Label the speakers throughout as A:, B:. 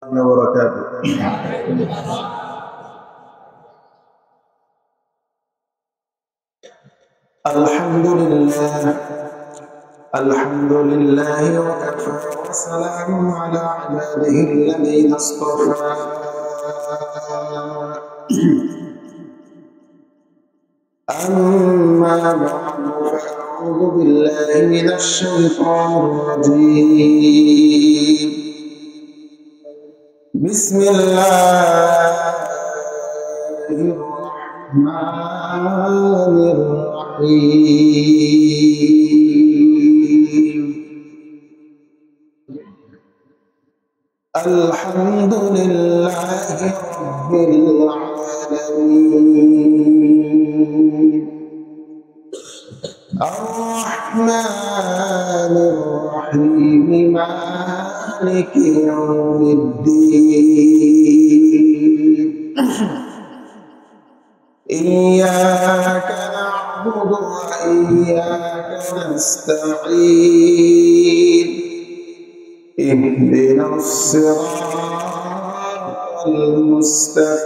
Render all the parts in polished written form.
A: وبركاته. الحمد لله وكفى وسلام على عباده الذين اصطفى. أما بعد فأعوذ بالله من الشيطان الرجيم. بسم الله الرحمن الرحيم. الحمد لله رب العالمين الرحمن الرحيم مالك يوم الدين. إياك نعبد وإياك نستعين. اهدنا الصراط المستقيم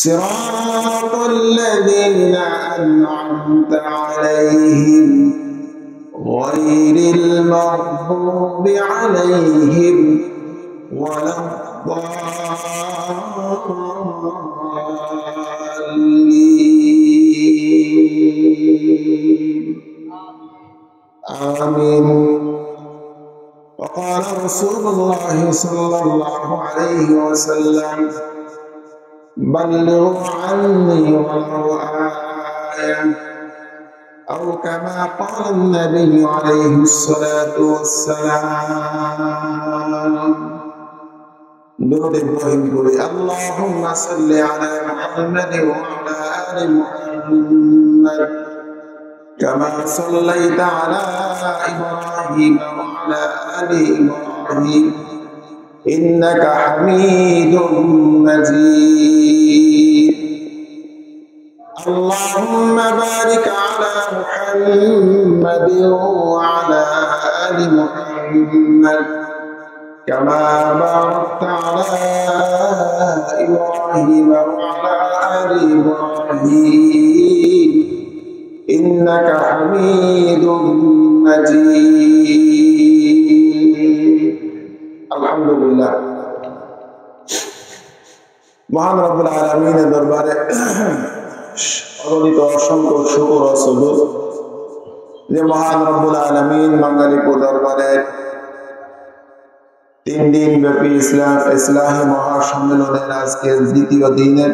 A: صراط الذين أنعمت عليهم غير المغضوب عليهم ولا الضالين. آمين. وقال رسول الله صلى الله عليه وسلم: بلغوا عني ولو آية، أو كما قال النبي عليه الصلاة والسلام. درود إبراهيم قولي: اللهم صل على محمد وعلى آل محمد كما صليت على إبراهيم وعلى آل إبراهيم إنك حميد مجيد. اللهم بارك على محمد وعلى آل محمد كما باركت على إبراهيم وعلى آل إبراهيم إنك حميد مجيد. আলহামদুলিল্লাহ। মহান রব্বুল আলামিনের দরবারে অগণিত অসংখ্য শুকর ও সুজুদ যে মহান রব্বুল আলামিন বাঙালিপুর দরবারে 3 দিন ব্যাপী ইসলামী মহাসম্মেলনের আজকের দ্বিতীয় দিনের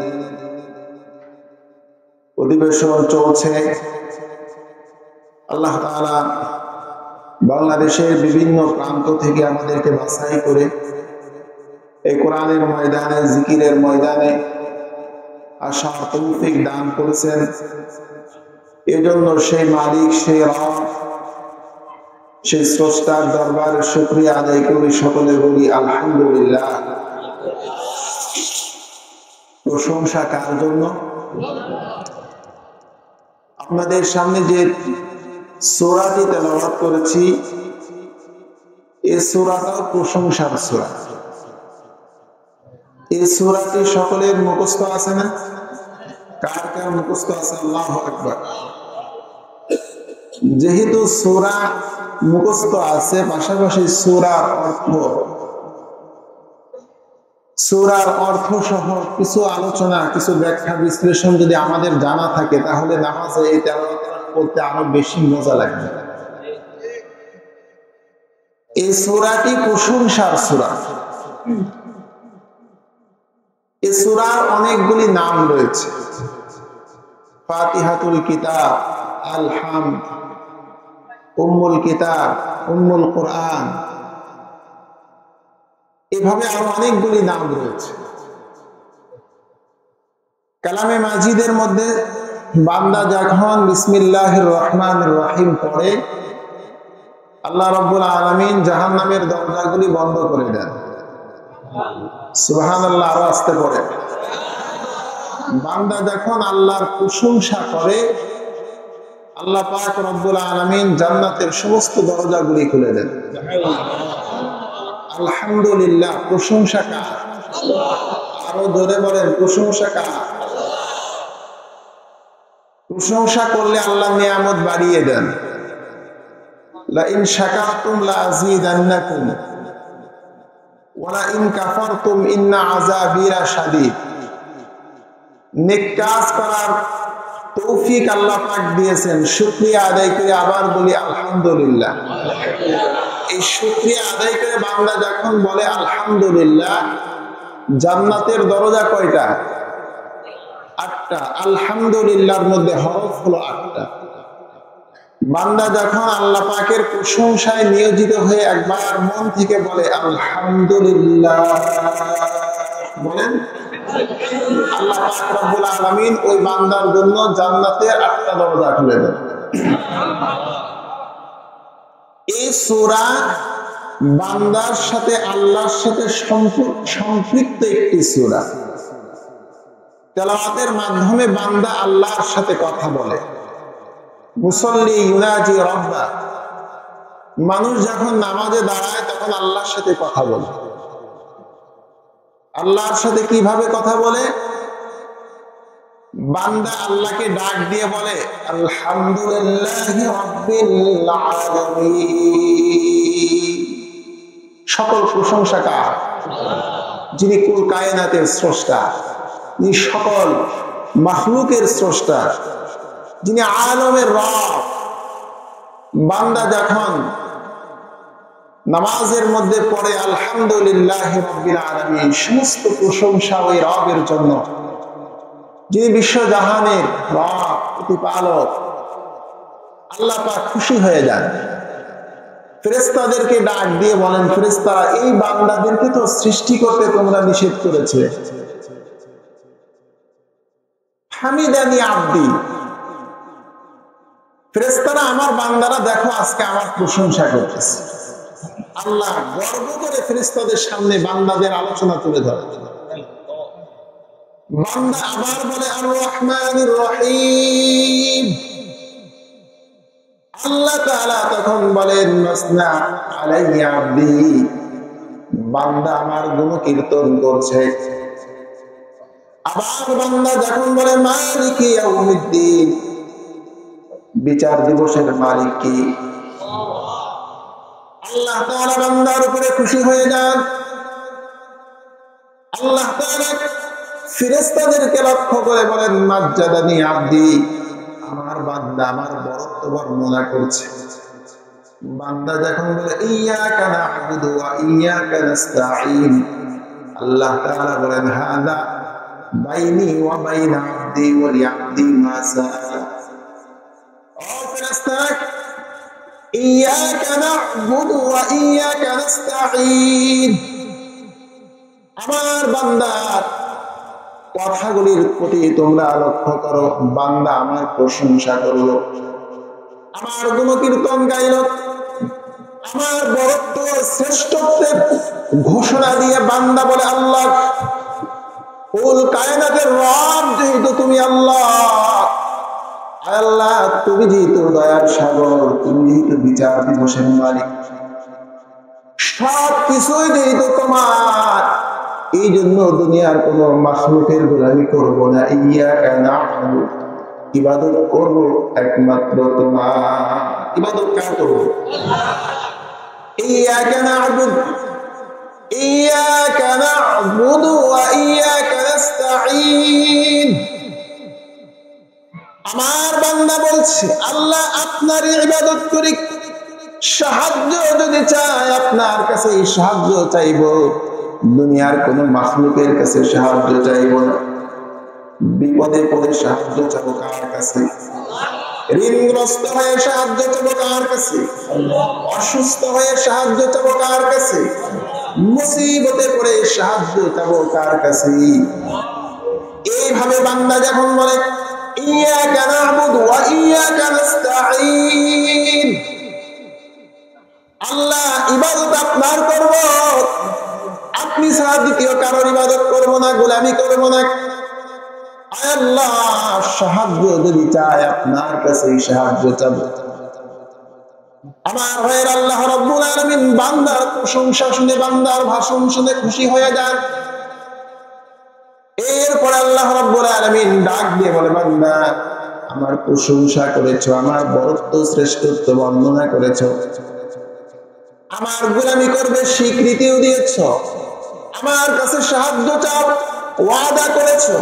A: অধিবেশন চলছে। আল্লাহ তাআলা বাংলাদেশের বিভিন্ন প্রান্ত থেকে আমাদেরকে বাছাই করে এই কোরআনের ময়দানে, জিকিরের ময়দানে আসার তৌফিক দান করেছেন। এজন্য সেই মালিক, সেই রব, সেই স্রষ্টার দরবারে শুকরিয়া আদায় করি, সকলে বলি আলহামদুলিল্লাহ। প্রশংসা কার জন্য? আপনাদের সামনে যে সূরাটি তেলাওয়াত করেছি, এই সূরাটা প্রশংসার সূরা। এই সূরাটি সকলের মুখস্থ আছে না? কার কার মুখস্থ আছে? আল্লাহু আকবার। যেহেতু সূরা মুখস্থ আছে, পাশাপাশি সূরার অর্থ সহ কিছু আলোচনা, কিছু ব্যাখ্যা বিশ্লেষণ যদি আমাদের জানা থাকে, তাহলে নামাজে এই তেলাওয়াত করতে আরো বেশি মজা লাগবে। এই সূরাটি প্রশংসার সূরা। এই সূরার অনেকগুলি নাম রয়েছে। ফাতিহাতুল কিতাব, আল হামদ, উম্মুল কিতাব, উম্মুল কোরআন, এভাবে আরো অনেকগুলি নাম রয়েছে। কালামে মাজিদের মধ্যে বান্দা যখন বিসমিল্লাহির রহমানির রহিম পড়ে, আল্লাহ রাব্বুল আলামিন জাহান্নামের দরজাগুলি বন্ধ করে দেন। সুবহানাল্লাহ। আরো আসতে পড়ে। বান্দা যখন আল্লাহর প্রশংসা করে, আল্লাহ পাক রব্বুল আলামিন জান্নাতের সমস্ত দরজাগুলি খুলে দেন। আলহামদুলিল্লাহ প্রশংসা কার? আরো জোরে বলেন প্রশংসা কার? প্রশংসা করলে আল্লাহ নিয়ামত বাড়িয়ে দেন। লা ইন শাকারতুম লা আযীদান্নাকুম ওয়া লা ইন কাফারতুম ইন্না আযাবি লাশাদীদ। নেক কাজ করার তৌফিক আল্লাহ পাক দিয়েছেন, শুকরিয়া আদায় করে আবার বলি আলহামদুলিল্লাহ। এই শুকরিয়া আদায় করে বান্দা যখন বলে আলহামদুলিল্লাহ, জান্নাতের দরজা কয়টা? 8টা। আলহামদুলিল্লাহর মধ্যে হরফ হলো 8টা। বান্দা যখন আল্লাহ পাকের প্রশংসায় নিয়োজিত হয়ে একবার মন থেকে বলে আলহামদুলিল্লাহ, বলেন, আল্লাহ পাক রব্বুল আলামিন ওই বান্দার জন্য জান্নাতের 8টা দরজা খুলে দেন। এই সূরা বান্দার সাথে আল্লাহর সাথে সম্পৃক্ত একটি সূরা। তেলাওয়াতের মাধ্যমে বান্দা আল্লাহর সাথে কথা বলে। মুসল্লি ইউনাজি রব্বা, মানুষ যখন নামাজে দাঁড়ায় তখন আল্লাহর সাথে কথা বলে। আল্লাহর সাথে কিভাবে কথা বলে? বান্দা আল্লাহকে ডাক দিয়ে বলে আলহামদুলিল্লাহি রাব্বিল আলামিন। সকল প্রশংসা কার? যিনি কুল কায়নাতের স্রষ্টা, যিনি সকল মাখলুকের স্রষ্টা, যিনি আলমের রব। বান্দা যখন নামাজের মধ্যে পড়ে আলহামদুলিল্লাহি রাব্বিল আলামিন, সমস্ত প্রশংসা ওই রবের জন্য, যিনি বিশ্বজাহানের রব, প্রতিপালক। আল্লাহ পাক খুশি হয়ে যান। ফেরেশতাদেরকে ডাক দিয়ে বলেন, ফেরেশতারা, এই বান্দাদেরকে তো সৃষ্টি করতে তোমরা নিষেধ করেছে। হামিদানি আব্দি, ফেরেশতারা, আমার বান্দারা দেখো আজকে আমার প্রশংসা করতেছে। আল্লাহ গর্ব করে ফেরেশতাদের সামনে বান্দাদের আলোচনা তুলে ধরে। বান্দা আবার বলে আর রহমানির রহিম। আল্লাহ তাআলা তখন বলেন মাসনা আলাইয়া আব্দি, বান্দা আমার গুণকীর্তন করছে। আবার বান্দা যখন বলে মালিকি ইয়াউমিদ্দিন, বিচার দিবসের মালিক কি? আল্লাহ তাআলা বান্দার উপরে খুশি হয়ে যান। আল্লাহ তাআলা ফেরেশতাদেরকে লক্ষ্য করে বলেন মাজ্জাদানি আব্দি, আমার বান্দা আমার বরত্ব বর্ণনা করছে। বান্দা যখন বলে ইয়াকা না'বুদু ওয়া ইয়াকা নাস্তাঈন, আল্লাহ তাআলা বলেন হাদা বাইনি ওয়া বাইনা আব্দি ওয়া লিআব্দি মা সাআ। ও ফেরেশতা, ইয়াকা না'বুদু ওয়া ইয়াকা নাস্তাঈন, আমার বান্দার কথাগুলির প্রতি তোমরা লক্ষ্য করো। বান্দা আমার প্রশংসা করলো, আমার গুণকীর্তন গাইল, আমার বরত্ব শ্রেষ্ঠত্বের ঘোষণা দিয়ে বান্দা বলে আল্লাহ কুল কায়নাতের রব যেহেতু তুমি আল্লাহ, আল্লাহ তুমি যেহেতু দয়ার সাগর, তুমি যেহেতু বিচার দিবসের মালিক, সব কিছুই যেহেতু তোমার, এই জন্য দুনিয়ার কোন মাখলুকের গোলামি করব না। ইয়াকা না'বুদু, ইবাদত করব একমাত্র তোমার। ইবাদত কার করব? ইয়াকা না'বুদু ওয়া ইয়াকা নাস্তাঈন। আমার বান্দা বলছে আল্লাহ আপনারই ইবাদত করি, সাহায্য যদি চাই আপনার কাছে সাহায্য চাইব, দুনিয়ার কোন মাখলুকের কাছে সাহায্য চাইব না। বিপদে পড়ে সাহায্য চাবো কার কাছে? ঋণগ্রস্ত হয়ে সাহায্য চাবো কার কাছে? অসুস্থ হয়ে সাহায্য চাবো কার কাছে? মুসিবতে পড়ে সাহায্য চাবো কার কাছে? এইভাবে বান্দা যখন বলে ইয়াকা না'বুদু ওয়া ইয়াকা নাস্তাঈন, আল্লাহ ইবাদত আপনার করব, আপনি ছাড়া দ্বিতীয় কারোর ইবাদত করব না, গোলামি করব না। আল্লাহ সাহায্য যদি চাই আপনার কাছে সাহায্য চাবো। আমার ভাইয়ের, আল্লাহ রাব্বুল আলামিন বান্দার প্রশংসা শুনে, বান্দার ভাষণ শুনে খুশি হয়ে যান। এরপর আল্লাহ রাব্বুল আলামিন ডাক দিয়ে বলে, বান্দা আমার প্রশংসা করেছো, আমার বরত্ব শ্রেষ্ঠত্ব বর্ণনা করেছো, আমার গোলামি করবে স্বীকৃতিও দিয়েছো, আমার কাছে সাহায্য চাও, ওয়াদা করেছো।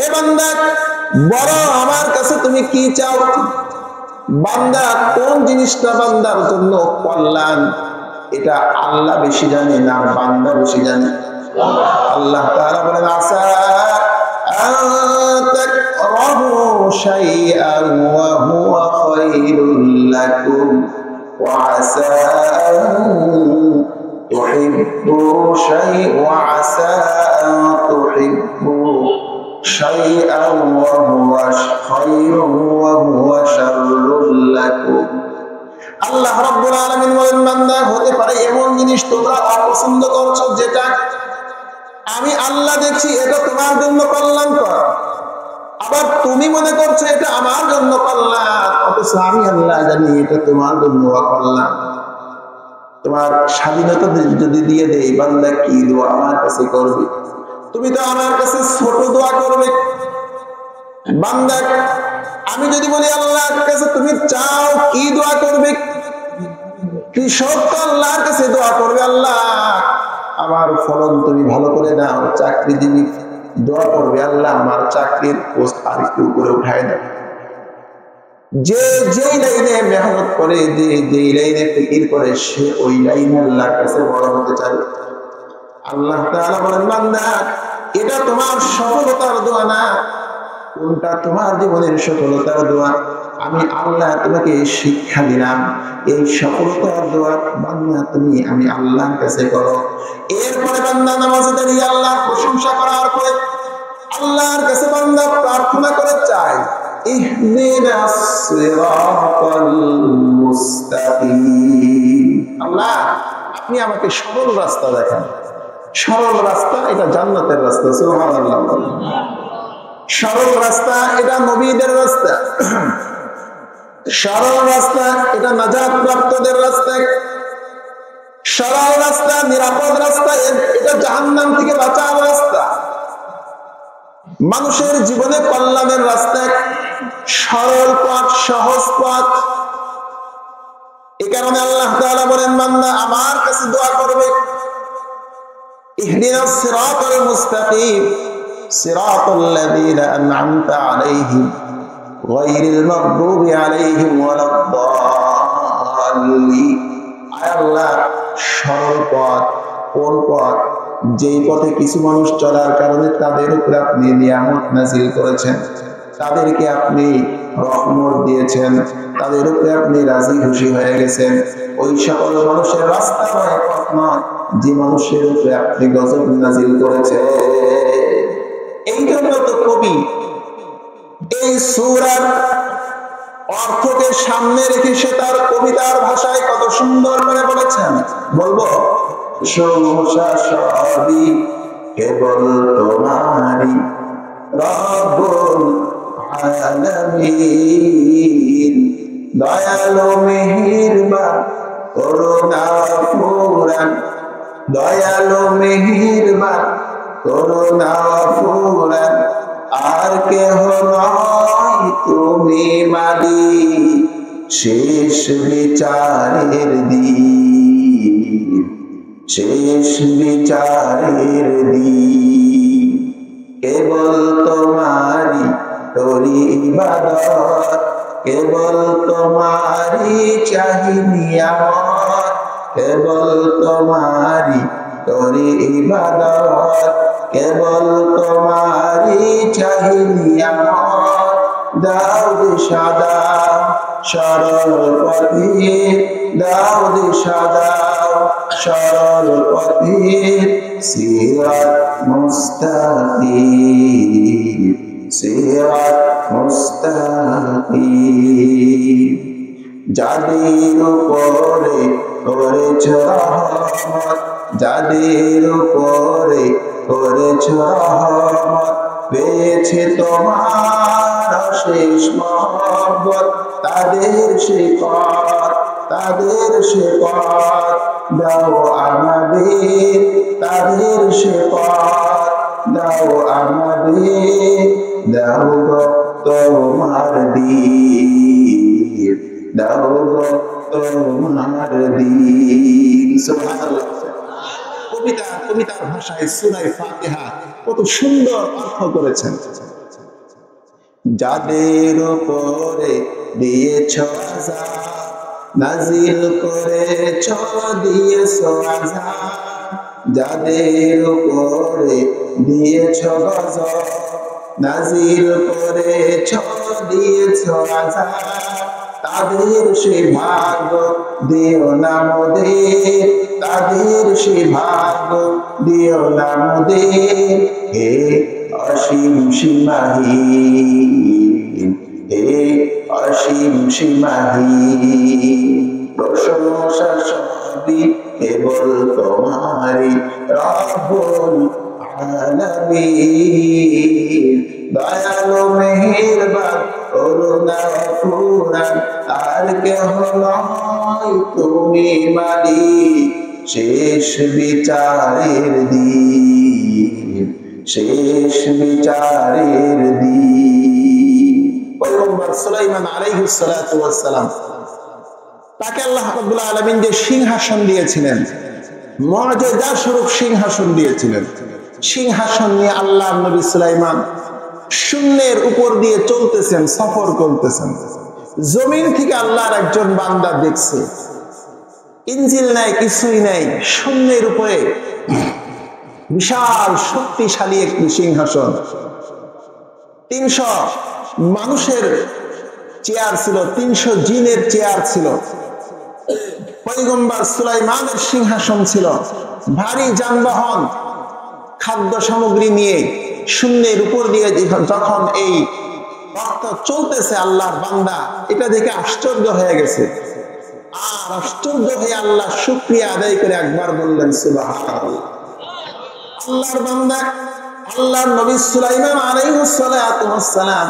A: এ বান্দা বড় আমার কাছে তুমি কি চাও? বান্দা কোন জিনিসটা বান্দার জন্য কল্যাণ, এটা আল্লাহ বেশি জানে না বান্দা বেশি জানে? আল্লাহ তাআলা বলেন, আসা আন তাকরাহু শাইআন ওয়া হুয়া খায়রুল লাকুম ওয়া আসা আন তুহিব্বু শাইআন ওয়া আসা আন তুহিব্বু শাইআন ওয়া হুয়া খায়রুন ওয়া হুয়া শাররুল লাকুম। আল্লাহ রাব্বুল আলামিন বলেন, বান্দা হতে পারে এমন জিনিস তোমরা অপছন্দ করছো, যেটা আমি আল্লাহ দেখছি এটা তোমার জন্য কল্যাণকর, আবার তুমি মনে করছো এটা আমার জন্য কল্যাণ, অথচ আমি আল্লাহ জানি এটা তোমার জন্য অকল্যাণ। তোমার স্বাধীনতা যদি দিয়ে দেই, বান্দা কি দোয়া আমার কাছে করবে? তুমি তো আমার কাছে ছোট দোয়া করবে। বান্দা আমি যদি বলি আল্লাহর কাছে তুমি চাও, কি দোয়া করবে? কৃষক তো আল্লাহর কাছে দোয়া করবে, আল্লাহ আমার ফলন তুমি ভালো করে দাও। চাকরিজীবী দোয়া করবে, আল্লাহ আমার চাকরির পোস্ট আর একটু উপরে উঠায় দাও। যে যেই লাইনে মেহনত করে, যে যেই লাইনে ফিকির করে, সে ওই লাইনে আল্লাহর কাছে বড় হতে চায়। আল্লাহ তাআলা বলেন, বান্দা এটা তোমার সফলতার দোয়া না। কোনটা তোমার জীবনের সফলতার দোয়া? আমি আল্লাহ তোমাকে শিক্ষা দিলাম, এই সফলতার দোয়া বান্দা তুমি আমি আল্লাহর কাছে করো। এরপরে বান্দা নামাজে দাঁড়িয়ে আল্লাহর প্রশংসা করার পরে আল্লাহর কাছে বান্দা প্রার্থনা করে চায়, ইহদিনাস সিরাতাল মুস্তাকিম। আল্লাহ আপনি আমাকে সরল রাস্তা দেখান। সরল রাস্তা এটা জান্নাতের রাস্তা, সুবহানাল্লাহ। সরল রাস্তা এটা নবীদের রাস্তা, সরল রাস্তা এটা নাজাত প্রাপ্তদের রাস্তা, সরল রাস্তা নিরাপদ রাস্তা, এটা জাহান্নাম থেকে বাঁচার রাস্তা, মানুষের জীবনে কল্যাণের রাস্তা, সরল পথ, সহজ পথ। এই কারণে আল্লাহ তাআলা বলেন, বান্দা আমার কাছে দোয়া করবে, ইহদিনাস সিরাতাল মুস্তাকিম সিরাতাল্লাযীনা আন'আমতা আলাইহিম গায়রিল মাগদুবি আলাইহিম ওয়ালাদ-দাল্লিন। আল্লাহ সরল পথ কোন পথ? যেই পথে কিছু মানুষ চলার কারণে তাদের উপর আপনি নিয়ামত নাযিল করেছেন, তাদেরকে আপনি রহমত দিয়েছেন, তাদের উপরে আপনি রাজি খুশি হয়ে গেছেন, ওই সকল মানুষের রাস্তা নয়, পথ নয়, যে মানুষের উপরে আপনি গজব নাযিল করেছেন। এই জন্য তো কবি এই সূরার অর্থকে সামনে রেখে সে তার কবিতার ভাষায় কত সুন্দর করে বলেছেন। বলবো, প্রশংসা সবই কেবল তোমারই রব্বুল আলামিন, দয়ালু মেহেরবান করুণা ফুরান, দয়ালু মেহেরবান করুণা ফুরান, আর কেহ নয় তুমি মালিক শেষ বিচারের দিন, শেষ বিচারের দিন। কেবল তোমারই তোরি ইবাদত, কেবল তোমারই চাহি নিয়ামত, কেবল তোমারই তোরি ইবাদত, কেবল তোমারই চাহি নিয়ামত। দাও দিশা দাও সরল পথে, দাও দিশা দাও সরল পথে, সিরাত মুস্তাকিম, সিরাত মুস্তাকিম। যাদের উপরে করেছ রহমত, যাদের উপরে করেছ রহমত, পেয়েছে তোমার শেষ মহব্বত, তাদের শিকড় তাদের সে পথ দাও আমাদের, তাদের সে পথ দাও আমাদের, দাও গো তোমার দিন, দাও গো তোমার দিন। সুবহানাল্লাহ। কবিতার ভাষায় সূরা ফাতিহা কত সুন্দর অর্থ করেছেন। যাদের উপরে দিয়েছ আযাব, নাজিল করেছ দিয়েছ আযাব, যাদের উপরে দিয়েছ গজব, নাজিল করেছ দিয়েছ আযাব, তাদের সে ভাগ্য দিও না মোদের, তাদের সে ভাগ্য দিও না মোদের। হে অসীম সীমাহীন, হে অসীম সীমাহীন, প্রশংসা সবই কেবল তোমারই রব্বুল আলামিন। দয়ালু মেহেরবান করুণা ফুরান আর কেহ নয় তুমি মালিক, শেষ বিচারের দিন, শেষ বিচারের দিন। পয়গম্বর সুলাইমান আলাইহিস সালাতু ওয়াস সালাম, তাকে আল্লাহ রাব্বুল আলামিন যে সিংহাসন দিয়েছিলেন, মুআজিজা স্বরূপ সিংহাসন দিয়েছিলেন, সিংহাসন নিয়ে আল্লাহর নবী সুলাইমান শূন্যের উপর দিয়ে চলতেছেন, সফর করতেছেন। জমিন থেকে আল্লাহর একজন বান্দা দেখছে, ইঞ্জিল নাই, কিছুই নাই, শূন্যের উপরে বিশাল শক্তিশালী একটি সিংহাসন। 300 মানুষের চেয়ার ছিল, 300 জিনের চেয়ার ছিল। পয়গম্বর সুলাইমানের সিংহাসন ছিল। ভারী যানবাহন, খাদ্য সামগ্রী নিয়ে শূন্যের উপর দিয়ে যখন এই রক্ত চলতেছে, আল্লাহর বান্দা এটা দেখে আশ্চর্য হয়ে গেছে। আর আশ্চর্য হয়ে আল্লাহ শুকরিয়া আদায় করে একবার বললেন সুবহানাল্লাহ। আল্লাহর বান্দা আল্লাহর নবী সুলাইমান আলাইহিস সালাতু ওয়াস সালাম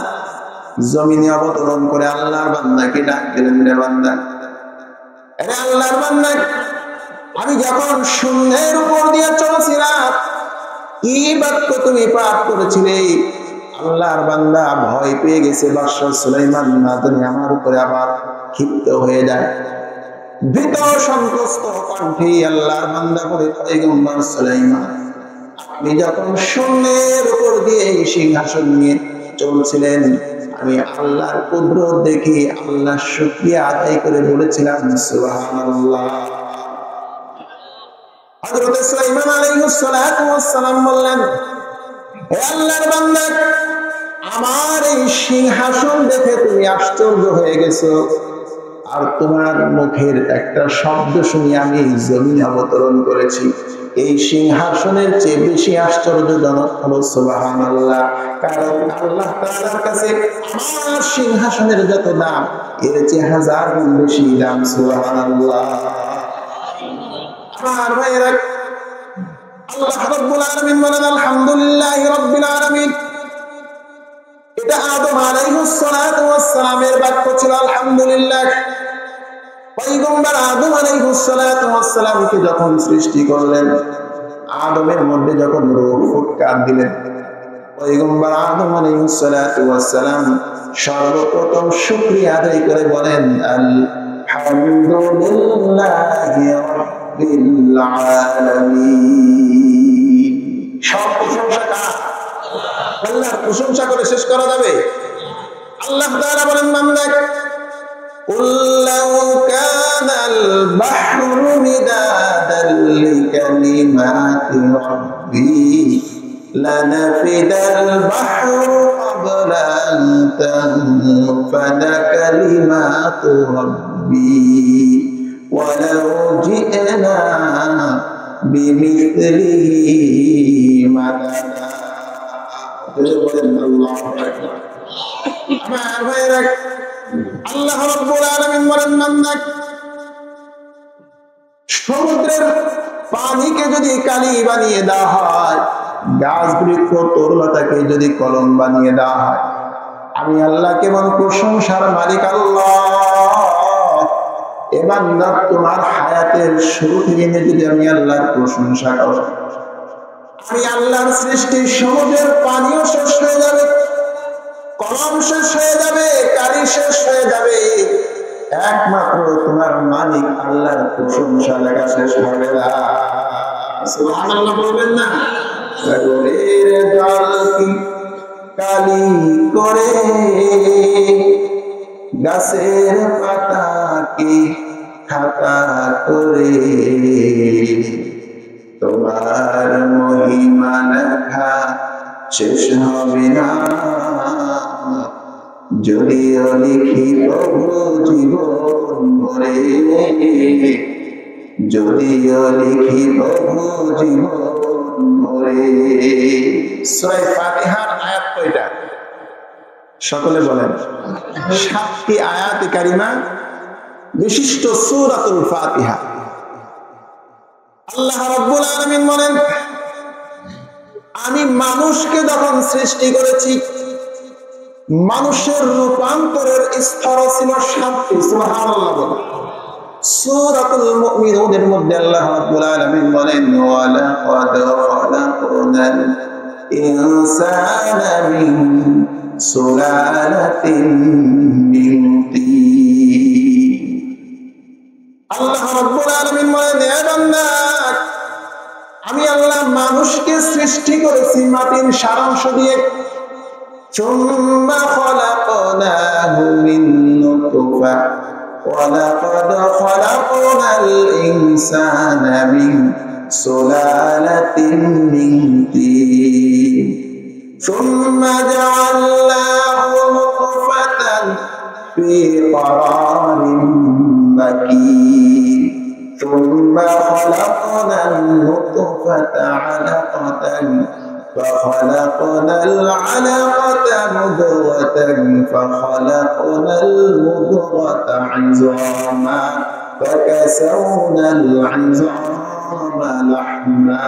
A: জমিনে অবতরণ করে আল্লাহর বান্দাকে ডাক দিলেন, রে বান্দা, আরে আল্লাহর বান্দা, আমি যখন শূন্যের উপর দিয়ে চলছিলাম, কি বাক্য তুমি পাঠ করেছিলে? আল্লাহর বান্দা ভয় পেয়ে গেছে, বাদশা সুলাইমান না জানি আমার উপরে আবার ক্ষিপ্ত হয়ে যায়। ভীত সন্ত্রস্ত কণ্ঠে আল্লাহর বান্দা বলে, পয়গম্বর সুলাইমান, আপনি যখন শূন্যের উপর দিয়ে এই সিংহাসন নিয়ে চলছিলেন, আমি আল্লাহর কুদরত দেখি আল্লাহর শুকরিয়া আদায় করে বলেছিলাম সুবহানাল্লাহ। হযরত সুলাইমান আলাইহিস সালাতু ওয়াস সালাম বললেন, হে আল্লাহর বান্দা, আমার এই সিংহাসন দেখে তুমি আশ্চর্য হয়ে গেছো, আর তোমার মুখের একটা শব্দ শুনে আমি জমিনে অবতরণ করেছি। এই সিংহাসনের চেয়ে বেশি আশ্চর্যজনক হলো সুবহানাল্লাহ, কারণ আল্লাহ তাআলার কাছে আমার সিংহাসনের যত দাম, এর চেয়ে 1000 গুণ বেশি দাম। সুবহানাল্লাহ। আমার ভাইরা, আল্লাহ রাব্বুল আলামিন বলেন আলহামদুলিল্লাহি রাব্বিল আলামিন। এটা আদম আলাইহিস সালাতু ওয়াস সালামের বাক্য ছিল আলহামদুলিল্লাহ। পয়গম্বর আদম আলাইহিস সালাতু ওয়াস সালামকে যখন সৃষ্টি করলেন, আদমের মধ্যে যখন রূহ ফুৎকার দিলেন, পয়গম্বর আদম আলাইহিস সালাতু ওয়াস সালাম সর্বপ্রথম শুকরিয়া আদায় করে বলেন আলহামদুলিল্লাহি রাব্বিল আলামিন। সব প্রশংসা কার? আল্লাহর। প্রশংসা করে শেষ করা যাবে? আল্লাহ তাআলা বলেন, বান্দা, قُلْ لَوْ كَانَ الْبَحْرُ مِدَادًا لِكَلِمَاتِ رَبِّي لَنَفِدَ الْبَحْرُ قَبْلَ أَن تَنفَدَ كَلِمَاتُ رَبِّي وَلَوْ جِئْنَا بِمِثْلِهِ مَدَدًا। আমার ভাইরা, আল্লাহ রাব্বুল আলামিন বলেন, বান্দা, সমুদ্রের পানিকে যদি কালি বানিয়ে দেওয়া হয়, গাছ বৃক্ষ তরুলতাকে যদি কলম বানিয়ে দেওয়া হয়, আমি আল্লাহ কেমন প্রশংসার মালিক আল্লাহ। এ বান্দা তোমার হায়াতের শুরু থেকে যদি আমি আল্লাহর প্রশংসা করো, আমি আল্লাহর সৃষ্টির সমুদ্রের পানিও শেষ হয়ে যাবে, কলম শেষ হয়ে যাবে, কালি শেষ হয়ে যাবে, একমাত্র তোমার মালিক আল্লাহর প্রশংসা লেখা শেষ হবে না। সুবহানাল্লাহ বলবেন না? সাগরের জল কি কালি করে, গাছের পাতা কি খাতা করে, তোমার মহিমা লেখা শেষ হবে না, যদিও লিখি প্রভু জীবন ভরে, যদিও লিখি প্রভু জীবন ভরে। সূরা ফাতিহার আয়াত কয়টা? সকলে বলেন। 7টি আয়াতে কারিমা বিশিষ্ট সূরাতুল ফাতিহা। আল্লাহ রাব্বুল আলামিন বলেন, আমি মানুষকে যখন সৃষ্টি করেছি, মানুষের রূপান্তরের স্তর ছিল 7টি। সুবহানাল্লাহ বলেন। সূরাতুল মুমিনুনের মধ্যে আল্লাহ রাব্বুল আলামিন বলেন, ওয়া লাকাদ খালাকনাল ইনসানা মিন সুলালাতিন মিন তিন। আল্লাহ রাব্বুল আলামিন বলেন, হে বান্দা, আমি আল্লাহ মানুষকে সৃষ্টি করেছি মাটির সারাংশ দিয়ে। সুম্মা খালাকনাহু মিন নুতফা ওয়া লাকাদ খালাকনাল ইনসানা মিন সুলালাতিন মিন তিন সুম্মা জাআলনাহু নুতফাতান ফি قرارٍ مكين ثم خلقنا النطفة علقة فخلقنا العلقة مضغة فخلقنا المضغة عظاما فكسونا العظام لحما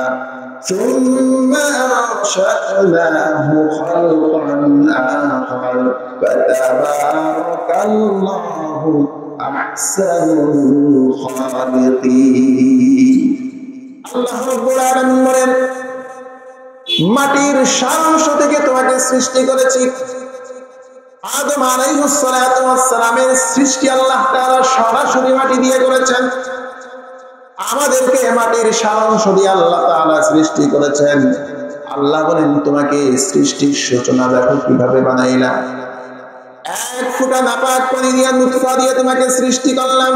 A: ثم أنشأناه خلقا آخر فتبارك الله أحسن الخالقين। আল্লাহ রাব্বুল আলামিন বলেন, মাটির সারাংশ থেকে তোমাকে সৃষ্টি করেছি। আদম আলাইহিস সালাতু ওয়াস সালামের সৃষ্টি আল্লাহ তাআলা সরাসরি মাটি দিয়ে করেছেন। আমাদেরকে মাটির সারাংশ দিয়ে আল্লাহ তাআলা সৃষ্টি করেছেন। আল্লাহ বলেন, তোমাকে সৃষ্টির সূচনা দেখো কিভাবে বানাইলাম। এক ফোঁটা নাপাক পানি দিয়ে, নুতফা দিয়ে তোমাকে সৃষ্টি করলাম।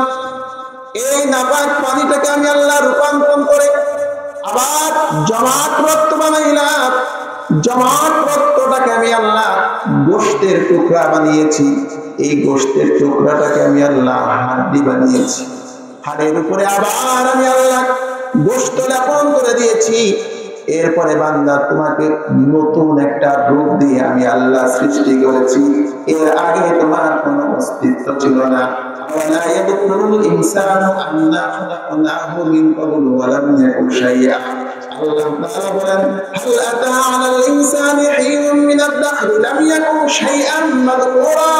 A: এই নাপাক পানিটাকে আমি আল্লাহ রূপান্তর করে আবার জমাট রক্ত বানাইলাম। জমাট রক্তটাকে আমি আল্লাহ গোশতের টুকরা বানিয়েছি। এই গোশতের টুকরাটাকে আমি আল্লাহ হাড্ডি বানিয়েছি। হাড়ের উপরে আবার আমি আল্লাহ গোশত লেপন করে দিয়েছি। এরপরে বান্দা, তোমাকে নতুন একটা রূপ দিয়ে আমি আল্লাহ সৃষ্টি করেছি। এর আগে তোমার কোনো অস্তিত্ব ছিল না। ওয়ালা ইয়াদকুরুল ইনসানু আন্না খালাকনাহু মিন ক্বাবলু ওয়া লাম ইয়াকু শাইআ। আল্লাহ তাআলা বলেন, হাল আতা আলাল ইনসানি হিনুন মিনাদ দাহরি লাম ইয়াকু শাইআন মাযকুরা।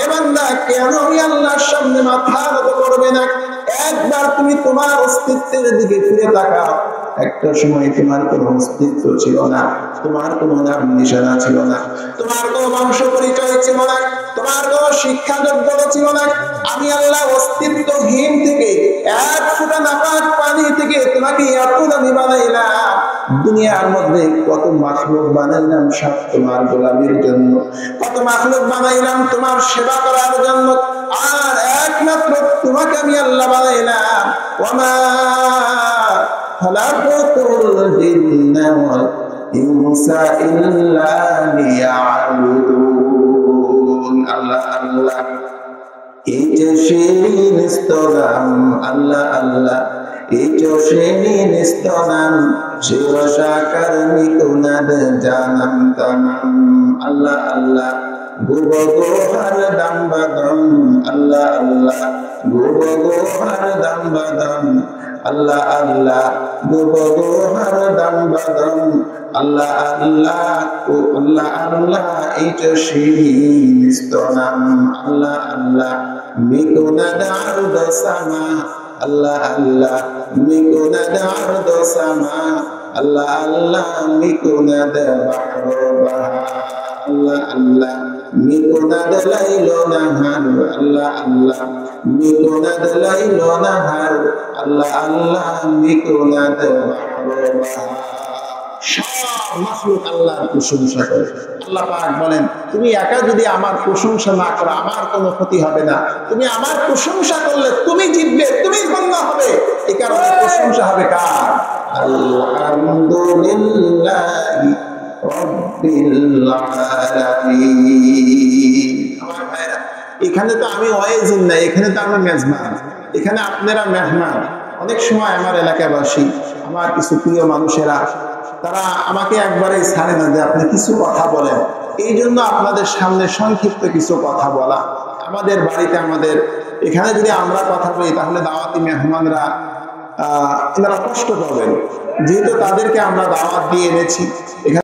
A: এ বান্দা, কেন আমি আল্লাহর সামনে মাথা নত করবে না? একবার তুমি তোমার অস্তিত্বের দিকে ফিরে তাকাও। একটা সময় তোমার কোনো অস্তিত্ব ছিল না, তোমার কোনো নাম নিশানা ছিল না, তোমার কোনো বংশ পরিচয় ছিল না, তোমার কোনো শিক্ষা যোগ্যতা ছিল না। আমি আল্লাহ অস্তিত্বহীন থেকে, এক ফোঁটা নাপাক পানি থেকে তোমাকে এত দামি বানাইলাম। দুনিয়ার মধ্যে কত মাখলুক বানাইলাম সব তোমার গোলামির জন্য, কত মাখলুক বানাইলাম তোমার সেবা করার জন্য, আর একমাত্র তোমাকে আমি আল্লাহ বানাইলাম। ওয়ামা খালাকাতুল জিন্না ওয়াল ইনসা ইল্লা লিয়াবুদুন। আল্লাহ আল্লাহ, এই যে শিরিন স্তরাম, আল্লাহ আল্লাহ, এই যে শিরিন স্তরাম, শিরশাকার নিকুনাদ জানাম তামাম। আল্লাহ আল্লাহ, গুবগোহার দামবাদম, আল্লাহ আল্লাহ, গুবগোহার দামবাদম, আল্লাহ আল্লাহ, গুবগোহার দামবাদম, আল্লাহ আল্লাহ, ও আল্লাহ আল্লাহ, এই যে শিরিন স্তরাম, আল্লাহ আল্লাহ। মিকুনাদ আরদ সামা আল্লাহ আল্লাহ মিকুনাদ আরদ সামা আল্লাহ আল্লাহ মিকুনাদ বাহর বাহা আল্লাহ আল্লাহ মিকুনাদ লাইল নাহার আল্লাহ আল্লাহ মিকুনাদ লাইল নাহার আল্লাহ আল্লাহ মিকুনাদ বাহর বাহা। সব মাখলুক আল্লাহর প্রশংসা করে। আল্লাহ পাক বলেন, তুমি একা যদি আমার প্রশংসা না করো আমার কোনো ক্ষতি হবে না, তুমি আমার প্রশংসা করলে তুমি জিতবে, তুমি ধন্য হবে। এই কারণে প্রশংসা হবে কার? আলহামদুলিল্লাহি রাব্বিল আলামিন। আমার ভাইরা, এখানে তো আমি ওয়াইজিন না, এখানে তো আমি মেজবান, এখানে আপনারা মেহমান। অনেক সময় আমার এলাকাবাসী, আমার কিছু প্রিয় মানুষেরা, তারা আমাকে একবারে ছাড়ে না যে আপনি কিছু কথা বলেন। এই জন্য আপনাদের সামনে সংক্ষিপ্ত কিছু কথা বলা। আমাদের বাড়িতে, আমাদের এখানে যদি আমরা কথা বলি তাহলে দাওয়াতি মেহমানরা এনারা কষ্ট পাবেন, যেহেতু তাদেরকে আমরা দাওয়াত দিয়ে এনেছি। এখানে